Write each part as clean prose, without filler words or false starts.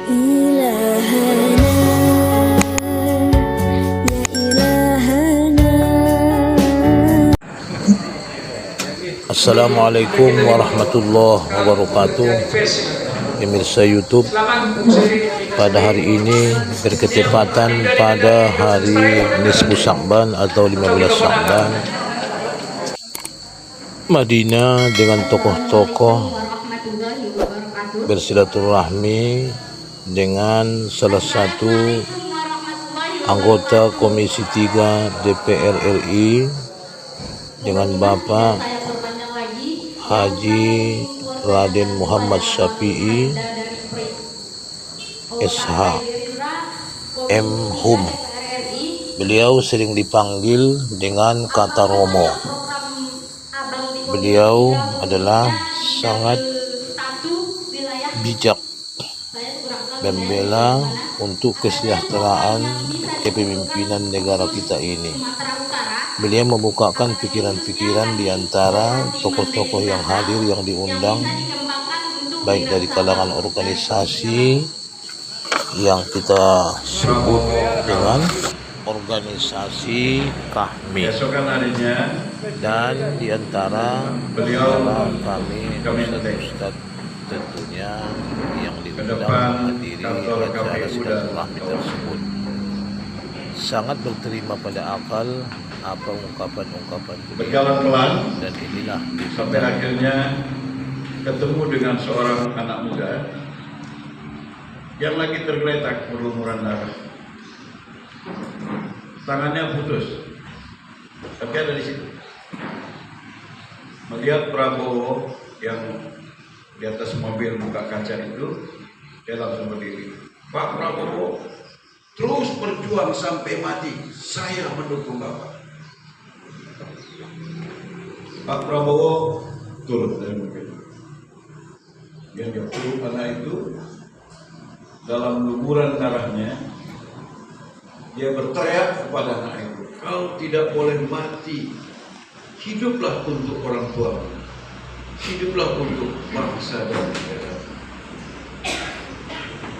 إلهنا يا إلهنا. Assalamualaikum warahmatullahi wabarakatuh. Pemirsa YouTube, pada hari ini berketepatan pada hari Nisfu Sya'ban atau 15 Sya'ban, Madinah dengan tokoh-tokoh bersilaturahmi dengan salah satu anggota Komisi 3 DPR RI dengan Bapak Haji Raden Muhammad Syafi'i SH M Hum. Beliau sering dipanggil dengan kata Romo. Beliau adalah sangat bijak membela untuk kesejahteraan kepemimpinan negara kita ini. Beliau membukakan pikiran-pikiran di antara tokoh-tokoh yang hadir, yang diundang, baik dari kalangan organisasi yang kita sebut dengan organisasi Kahmi, dan di antara kami ustadz tentunya yang diundang menghadiri acara silaturahmi tersebut. Sangat berterima pada akal apa ungkapan-ungkapan berjalan pelan dan inilah sampai akhirnya ketemu dengan seorang anak muda yang lagi tergeletak berlumuran darah, tangannya putus, tapi ada di situ. Melihat Prabowo yang di atas mobil buka kaca itu, dia langsung berdiri. Pak Prabowo terus berjuang sampai mati, saya mendukung Bapak. Pak Prabowo turun dari mobil. Dia peluk anak itu, dalam lumuran darahnya dia berteriak kepada anak itu, kau tidak boleh mati, hiduplah untuk orang tua, hiduplah untuk bangsa dan negara.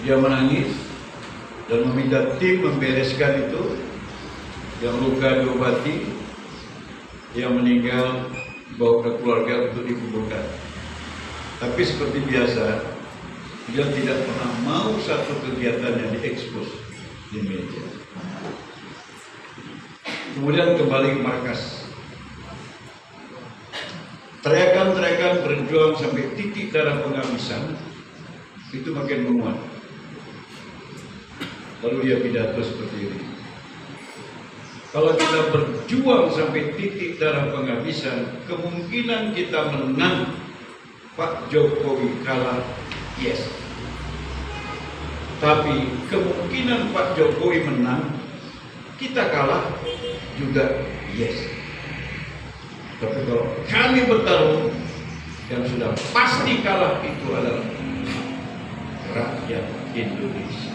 Dia menangis dan meminta tim membereskan itu, yang luka diobati, yang meninggal bawa ke keluarga untuk dikuburkan. Tapi seperti biasa, dia tidak pernah mau satu kegiatan yang diekspos di media. Kemudian kembali ke markas. Teriakan-teriakan berjuang sampai titik darah penghabisan itu makin menguat. Lalu dia pidato seperti ini. Kalau kita berjuang sampai titik darah penghabisan, kemungkinan kita menang, Pak Jokowi kalah, yes. Tapi kemungkinan Pak Jokowi menang, kita kalah juga, yes. Tapi kalau kami bertarung, yang sudah pasti kalah itu adalah rakyat Indonesia.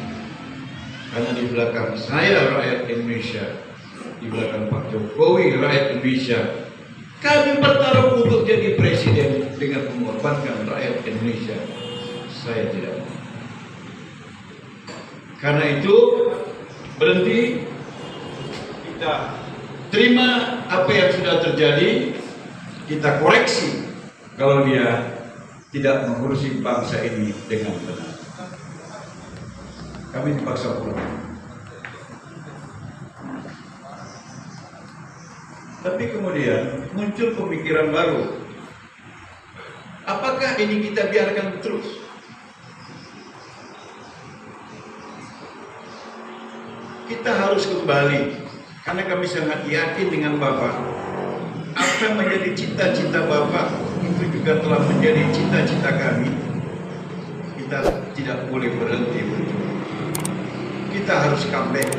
Karena di belakang saya rakyat Indonesia, di belakang Pak Jokowi rakyat Indonesia. Kami bertarung untuk jadi presiden dengan mengorbankan rakyat Indonesia. Saya tidak mau. Karena itu berhenti, kita terima apa yang sudah terjadi, kita koreksi kalau dia tidak mengurusi bangsa ini dengan benar. Kami dipaksa pulang. Tapi kemudian muncul pemikiran baru. Apakah ini kita biarkan terus? Kita harus kembali, karena kami sangat yakin dengan Bapak. Apa yang menjadi cita-cita Bapak itu juga telah menjadi cita-cita kami. Kita tidak boleh berhenti berjuang. Kita harus comeback.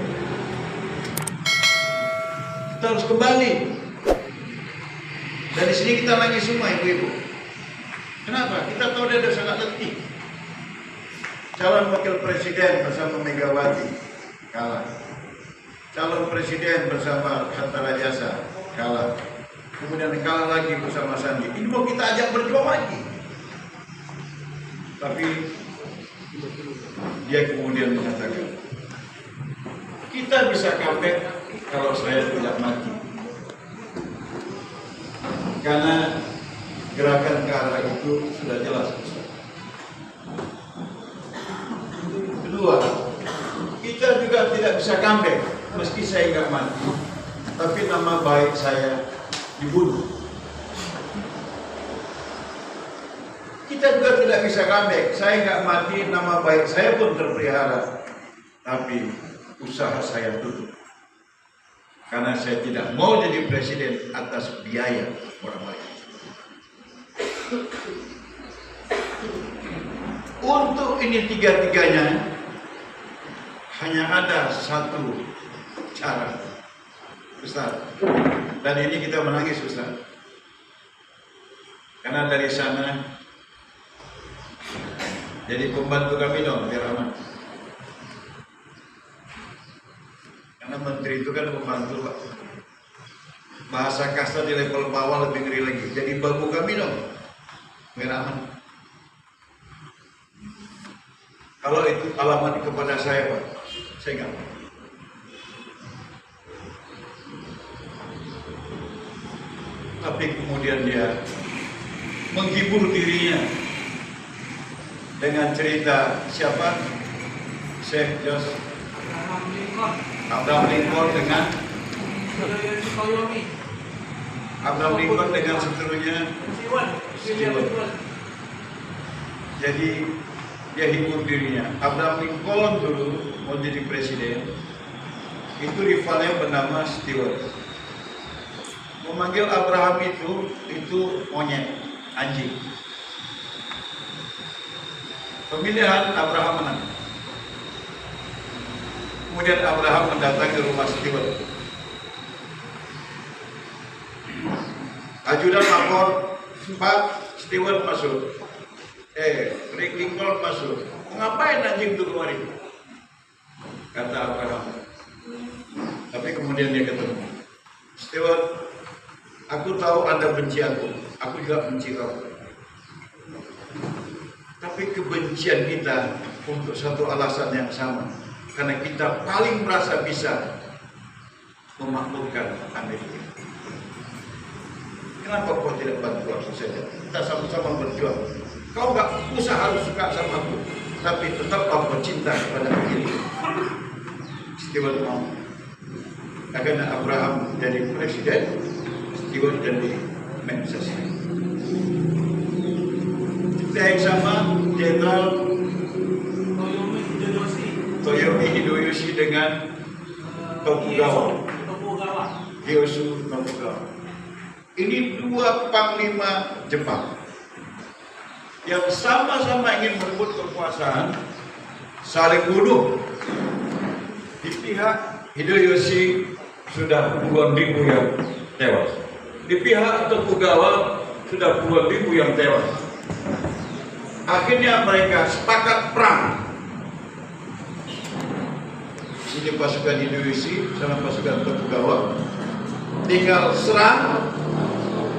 Kita harus kembali. Dari sini kita nangis semua ibu-ibu. Kenapa? Kita tahu dia sudah sangat letih. Calon wakil presiden bersama Megawati kalah. Calon presiden bersama Hatta Rajasa kalah. Kemudian kalah lagi bersama Sandi. Ini mau kita ajak berjuang lagi. Tapi dia kemudian mengatakan, kita bisa comeback kalau saya tidak mati. Karena gerakan ke arah itu sudah jelas. Kedua, kita juga tidak bisa comeback meski saya nggak mati, tapi nama baik saya dibunuh. Kita juga tidak bisa comeback, saya nggak mati, nama baik saya pun terpelihara, tapi usaha saya tutup. Karena saya tidak mau jadi presiden atas biaya orang lain. Untuk ini tiga-tiganya hanya ada satu cara, Ustaz. Dan ini kita menangis, Ustaz. Karena dari sana jadi pembantu kami dong, biar aman. Karena menteri itu kan pembantu, Pak. Bahasa kasar di level bawah lebih ngeri lagi. Jadi babu kami dong, biar aman. Kalau itu alamat kepada saya, Pak, saya nggak mau. Tapi kemudian dia menghibur dirinya dengan cerita siapa? Sheikh Abraham Lincoln dengan Abraham Lincoln dengan seterusnya Stewart. Jadi dia hibur dirinya. Abraham Lincoln dulu mau jadi presiden, itu rivalnya bernama Stewart. Memanggil Abraham itu monyet, anjing. Pemilihan Abraham menang. Kemudian Abraham mendatangi rumah Stewart. Ajudan lapor, Pak, Stewart masuk. Lincoln masuk. Ngapain anjing itu kemarin? Kata Abraham. Tapi kemudian dia ketemu. Stewart, aku tahu Anda benci aku juga benci kamu. Tapi kebencian kita untuk satu alasan yang sama. Karena kita paling merasa bisa memakmurkan Amerika. Kenapa kau tidak bantu aku saja? Kita sama-sama berjuang. Kau nggak usah harus suka sama aku, tapi tetap kau cinta kepada diri. Stewart mau. Karena Abraham jadi presiden, Stewart jadi menses. Yang sama Jenderal Toyomi Hideyoshi dengan Tokugawa. Ieyasu Tokugawa. Ini dua panglima Jepang yang sama-sama ingin merebut kekuasaan, saling bunuh. Di pihak Hideyoshi sudah puluhan ribu yang tewas. Di pihak Tokugawa sudah puluhan ribu yang tewas. Akhirnya mereka sepakat perang. Ini pasukan Hideyoshi sama pasukan Tokugawa tinggal serang.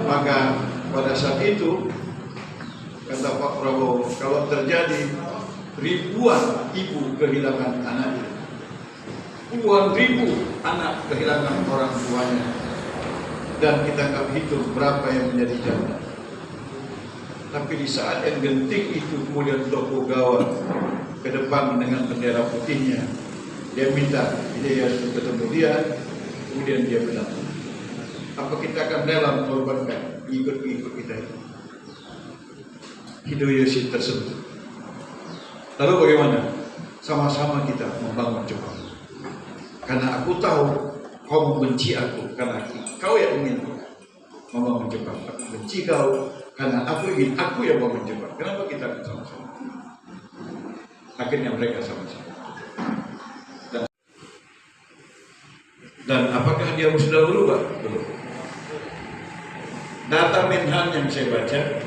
Maka pada saat itu kata Pak Prabowo, kalau terjadi ribuan ibu kehilangan anaknya, puluhan ribu anak kehilangan orang tuanya, dan kita nggak hitung berapa yang menjadi janda. Tapi di saat yang genting itu kemudian Tokugawa ke depan dengan bendera putihnya, dia minta Ieyasu ketemu dia, kemudian dia bilang, apa kita akan rela mengorbankan ikut-ikut kita itu? Hideyoshi tersentuh. Lalu bagaimana? Sama-sama kita membangun Jepang. Karena aku tahu kau membenci aku karena kau yang ingin membangun Jepang. Aku benci kau karena aku ingin aku yang membangun Jepang. Kenapa kita sama-sama? Akhirnya mereka sama-sama. Dan apakah dia sudah berubah? Belum. Data Menhan yang saya baca,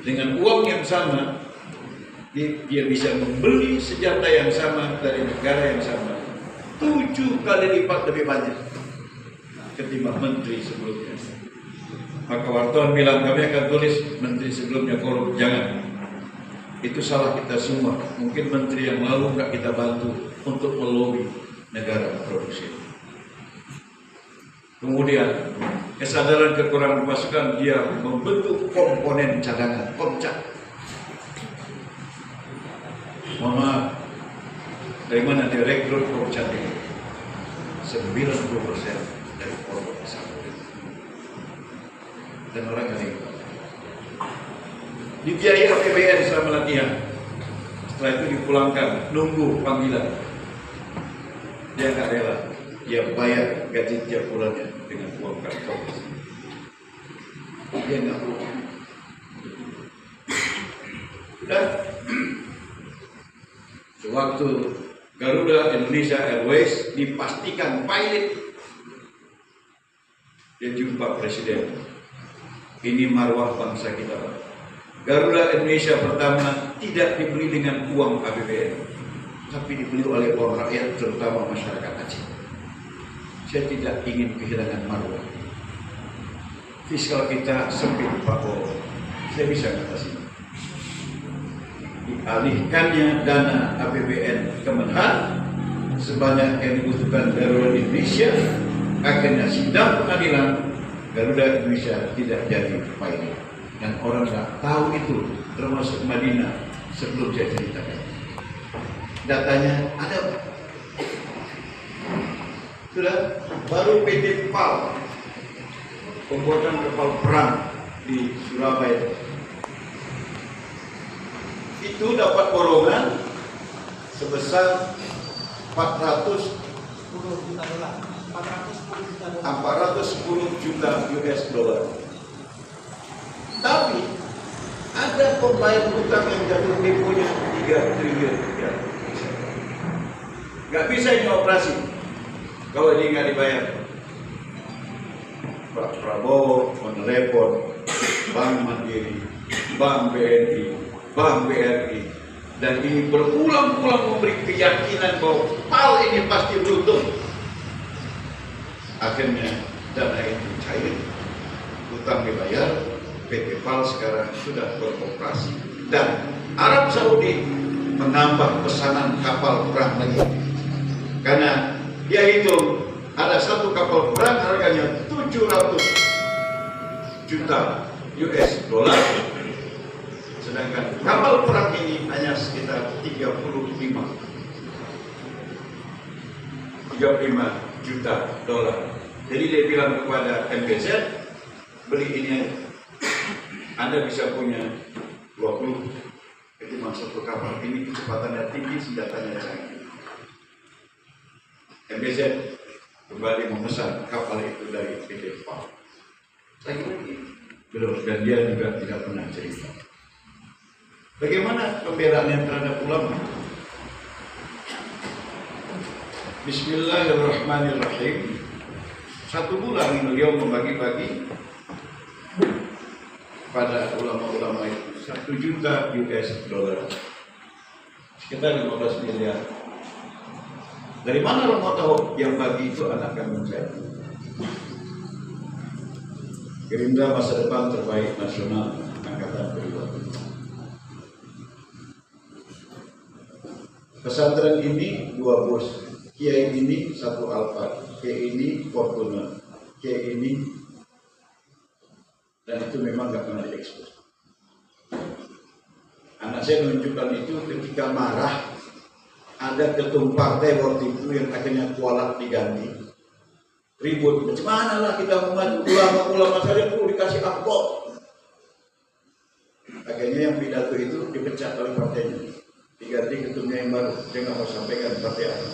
dengan uang yang sama, dia bisa membeli senjata yang sama dari negara yang sama 7 kali lipat lebih banyak ketimbang menteri sebelumnya. Maka wartawan bilang kami akan tulis menteri sebelumnya korup. Jangan. Itu salah kita semua. Mungkin menteri yang lalu nggak kita bantu untuk melobi negara produksi. Kemudian kesadaran kekurangan pasukan, dia membentuk komponen cadangan, komcat. Mama, dari mana dia rekrut komcat ini? 90% dari korban pesawat. Dan orang yang ikut. Dibiayai APBN selama latihan. Setelah itu dipulangkan, nunggu panggilan. Dia nggak rela. Dia bayar gaji tiap bulannya dengan uang kantong. Dia nggak pulang. Dan sewaktu Garuda Indonesia Airways dipastikan pilot, dia jumpa presiden. Ini marwah bangsa kita. Garuda Indonesia pertama tidak dibeli dengan uang APBN, tapi dibeli oleh uang rakyat, terutama masyarakat Aceh. Saya tidak ingin kehilangan marwah. Fiskal kita sempit, Pak Bowo. Saya bisa mengatasi. Dialihkannya dana APBN Kemenhan sebanyak yang dibutuhkan Garuda Indonesia, akhirnya sidang pengadilan Garuda Indonesia tidak jadi pilot. Dan orang nggak tahu itu, termasuk Madinah, sebelum saya ceritakan. Datanya ada. Sudah, baru PT PAL, pembuatan kapal perang di Surabaya. Itu dapat borongan sebesar 410 juta US dollar. Tapi ada pembayar hutang yang jatuh temponya 3 triliun rupiah. Gak bisa ini operasi kalau ini nggak dibayar. Pak Prabowo menelepon Bank Mandiri, Bank BNI, Bank BRI, dan ini berulang-ulang memberi keyakinan bahwa PAL ini pasti beruntung. Akhirnya dana itu cair, hutang dibayar, PT PAL sekarang sudah beroperasi, dan Arab Saudi menambah pesanan kapal perang lagi. Karena dia hitung ada satu kapal perang harganya 700 juta US dollar, sedangkan kapal perang ini hanya sekitar 35 juta dolar. Jadi dia bilang kepada MBZ, beli ini Anda bisa punya 20, itu masuk ke kapal ini, kecepatannya tinggi, senjatanya canggih. MBZ kembali memesan kapal itu dari PT PAL. Lagi-lagi belum, dan dia juga tidak pernah cerita. Bagaimana pembelaan yang terhadap ulama? Bismillahirrahmanirrahim. 1 bulan beliau membagi-bagi pada ulama-ulama itu 1 juta US dollar, sekitar 15 miliar. Dari mana Romo tahu yang bagi itu anak kandung saya? Gerindra Masa Depan Terbaik Nasional Angkatan Kedua. Pesantren ini 2 bos, kiai ini 1 Alfa, kiai ini Fortuner, kiai ini, dan itu memang nggak pernah diekspos. Anak saya menunjukkan itu ketika marah. Ada ketum partai waktu itu yang akhirnya kualat diganti, ribut, bagaimana lah kita membantu ulama-ulama saja perlu dikasih amplop. Akhirnya yang pidato itu dipecat oleh partainya, diganti ketumnya yang baru, dia nggak mau sampaikan partai apa.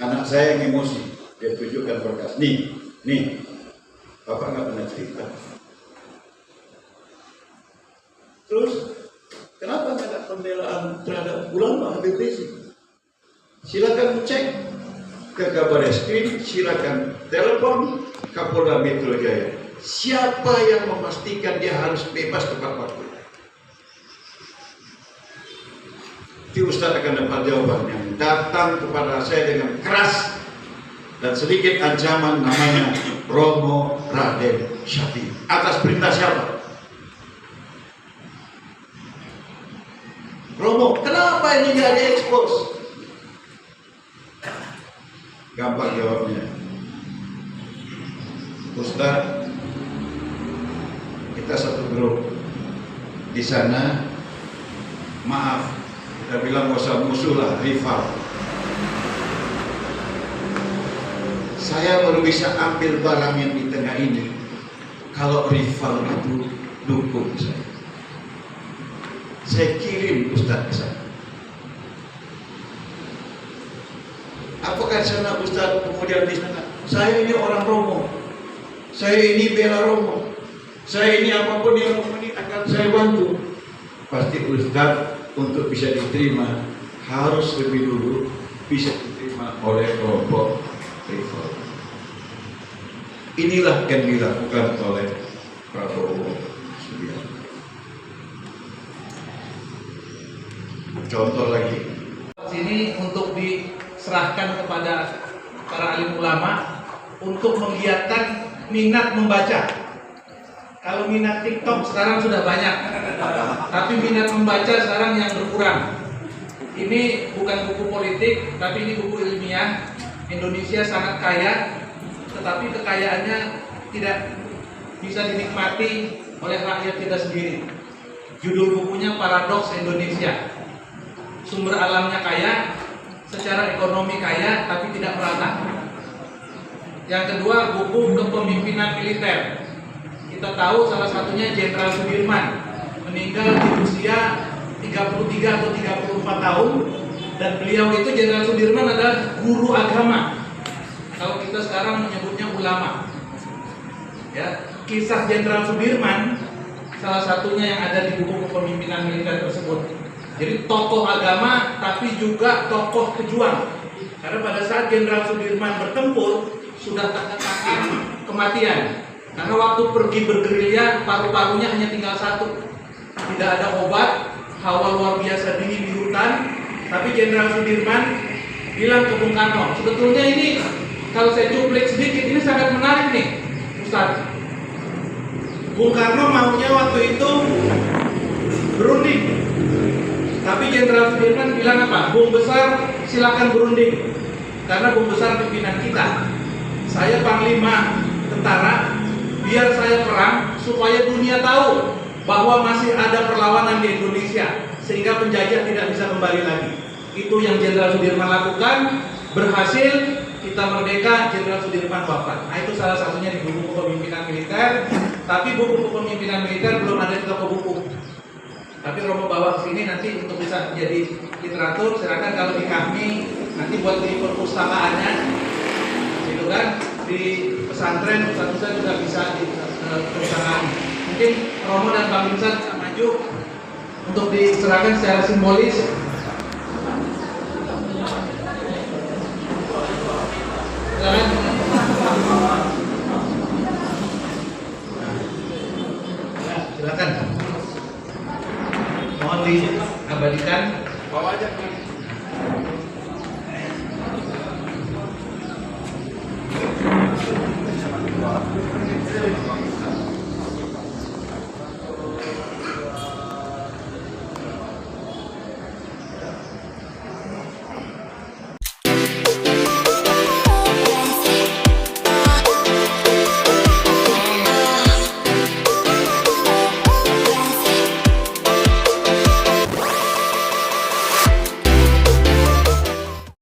Anak saya yang emosi, dia tunjukkan berkas, nih, bapak nggak pernah cerita. Terus kenapa nggak ada pembelaan terhadap ulama Habib Rizik? Silakan cek ke Kabar Eskrim, silakan telepon Kapolda Metro Jaya. Siapa yang memastikan dia harus bebas tepat waktu? Nanti Ustaz akan dapat jawaban yang datang kepada saya dengan keras dan sedikit ancaman, namanya Romo Raden Syafi'i. Atas perintah siapa? Romo, kenapa ini nggak diekspos? Gampang jawabnya. Ustaz, kita satu grup. Di sana, maaf, kita bilang gak usah musuh lah, rival. Saya baru bisa ambil barang yang di tengah ini kalau rival itu dukung saya. Saya kirim Ustaz ke sana. Apakah sana Ustaz kemudian di sana? Saya ini orang Romo, saya ini bela Romo, saya ini apapun yang Romo ini akan saya bantu. Pasti Ustaz untuk bisa diterima harus lebih dulu bisa diterima oleh kelompok rival. Inilah yang dilakukan oleh Prabowo Subianto. Contoh lagi. Sini untuk diserahkan kepada para alim ulama untuk menggiatkan minat membaca. Kalau minat TikTok sekarang sudah banyak, tapi minat membaca sekarang yang berkurang. Ini bukan buku politik, tapi ini buku ilmiah. Indonesia sangat kaya, tetapi kekayaannya tidak bisa dinikmati oleh rakyat kita sendiri. Judul bukunya Paradoks Indonesia. Sumber alamnya kaya, secara ekonomi kaya, tapi tidak merata. Yang kedua, buku kepemimpinan militer. Kita tahu salah satunya Jenderal Sudirman, meninggal di usia 33 atau 34 tahun, dan beliau itu Jenderal Sudirman adalah guru agama. Kalau kita sekarang menyebutnya ulama. Ya, kisah Jenderal Sudirman salah satunya yang ada di buku kepemimpinan militer tersebut. Jadi tokoh agama tapi juga tokoh pejuang. Karena pada saat Jenderal Sudirman bertempur sudah teka-teki kematian. Karena waktu pergi bergerilya paru-parunya hanya tinggal satu. Tidak ada obat, hawa luar biasa dingin di hutan. Tapi Jenderal Sudirman bilang ke Bung Karno, sebetulnya ini kalau saya cuplik sedikit ini sangat menarik nih, Ustaz. Bung Karno maunya waktu itu berunding. Tapi Jenderal Sudirman bilang apa? Bung Besar silakan berunding. Karena Bung Besar pimpinan kita. Saya panglima tentara, biar saya perang supaya dunia tahu bahwa masih ada perlawanan di Indonesia sehingga penjajah tidak bisa kembali lagi. Itu yang Jenderal Sudirman lakukan, berhasil, kita merdeka, Jenderal Sudirman wafat. Nah, itu salah satunya di buku kepemimpinan militer. Tapi buku kepemimpinan militer belum ada di toko buku. Tapi Romo bawa ke sini nanti untuk bisa jadi literatur. Silakan kalau di kami nanti buat di perpustakaannya, gitu kan? Di pesantren Ustaz juga bisa di perpustakaan. Mungkin Romo dan Bang Vincent bisa maju untuk diserahkan secara simbolis. Silakan. Mohon diabadikan. Bawa aja.